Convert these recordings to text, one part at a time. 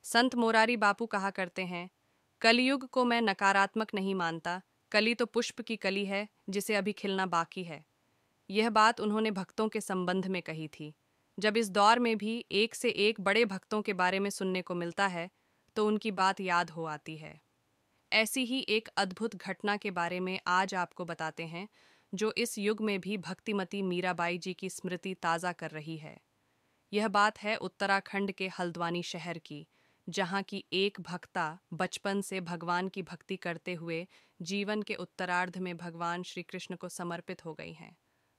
संत मोरारी बापू कहा करते हैं, कलयुग को मैं नकारात्मक नहीं मानता, कली तो पुष्प की कली है जिसे अभी खिलना बाकी है। यह बात उन्होंने भक्तों के संबंध में कही थी। जब इस दौर में भी एक से एक बड़े भक्तों के बारे में सुनने को मिलता है, तो उनकी बात याद हो आती है। ऐसी ही एक अद्भुत घटना के बारे में आज आपको बताते हैं, जो इस युग में भी भक्तिमती मीराबाई जी की स्मृति ताज़ा कर रही है। यह बात है उत्तराखंड के हल्द्वानी शहर की, जहाँ की एक भक्ता बचपन से भगवान की भक्ति करते हुए जीवन के उत्तरार्ध में भगवान श्री कृष्ण को समर्पित हो गई हैं।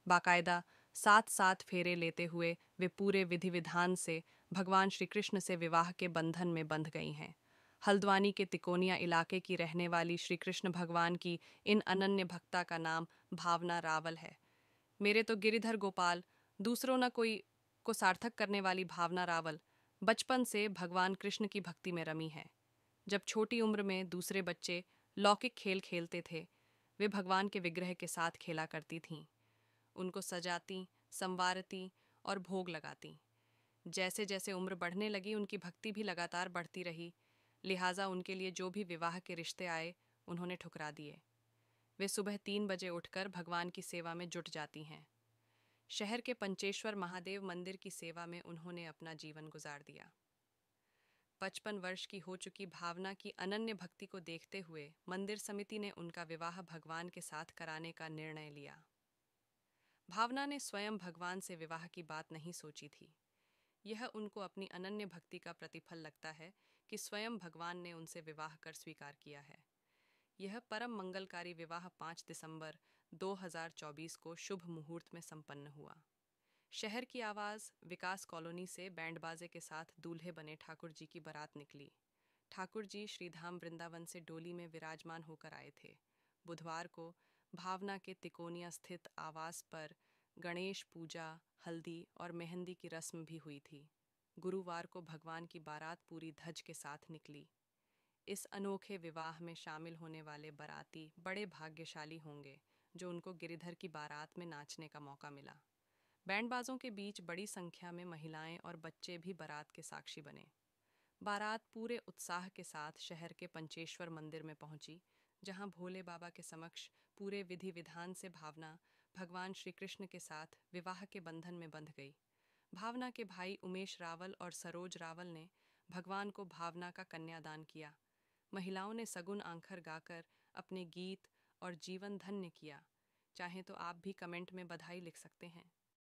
बाकायदा 7 फेरे लेते हुए वे पूरे विधि विधान से भगवान श्री कृष्ण से विवाह के बंधन में बंध गई हैं। हल्द्वानी के तिकोनिया इलाके की रहने वाली श्री कृष्ण भगवान की इन अनन्य भक्ता का नाम भावना रावल है। मेरे तो गिरिधर गोपाल, दूसरों न कोई को सार्थक करने वाली भावना रावल बचपन से भगवान कृष्ण की भक्ति में रमी है। जब छोटी उम्र में दूसरे बच्चे लौकिक खेल खेलते थे, वे भगवान के विग्रह के साथ खेला करती थीं। उनको सजाती, संवारती और भोग लगाती। जैसे जैसे उम्र बढ़ने लगी, उनकी भक्ति भी लगातार बढ़ती रही। लिहाजा उनके लिए जो भी विवाह के रिश्ते आए, उन्होंने ठुकरा दिए। वे सुबह 3 बजे उठकर भगवान की सेवा में जुट जाती हैं। शहर के पंचेश्वर महादेव मंदिर की सेवा में उन्होंने अपना जीवन गुजार दिया। 55 वर्ष की हो चुकी भावना की अनन्य भक्ति को देखते हुए मंदिर समिति ने उनका विवाह भगवान के साथ कराने का निर्णय लिया। भावना ने स्वयं भगवान से विवाह की बात नहीं सोची थी। यह उनको अपनी अनन्य भक्ति का प्रतिफल लगता है कि स्वयं भगवान ने उनसे विवाह कर स्वीकार किया है। यह परम मंगलकारी विवाह 5 दिसंबर 2024 को शुभ मुहूर्त में संपन्न हुआ। शहर की आवाज़ विकास कॉलोनी से बैंड बाजे के साथ दूल्हे बने ठाकुर जी की बारात निकली। ठाकुर जी श्रीधाम वृंदावन से डोली में विराजमान होकर आए थे। बुधवार को भावना के तिकोनिया स्थित आवास पर गणेश पूजा, हल्दी और मेहंदी की रस्म भी हुई थी। गुरुवार को भगवान की बारात पूरी धज के साथ निकली। इस अनोखे विवाह में शामिल होने वाले बाराती बड़े भाग्यशाली होंगे, जो उनको गिरिधर की बारात में नाचने का मौका मिला। बैंडबाजों के बीच बड़ी संख्या में महिलाएं और बच्चे भी बारात के साक्षी बने। बारात पूरे उत्साह के साथ शहर के पंचेश्वर मंदिर में पहुंची, जहां भोले बाबा के समक्ष पूरे विधि विधान से भावना भगवान श्री कृष्ण के साथ विवाह के बंधन में बंध गई। भावना के भाई उमेश रावल और सरोज रावल ने भगवान को भावना का कन्यादान किया। महिलाओं ने सगुन आंखर गाकर अपने गीत और जीवन धन्य किया। चाहे तो आप भी कमेंट में बधाई लिख सकते हैं।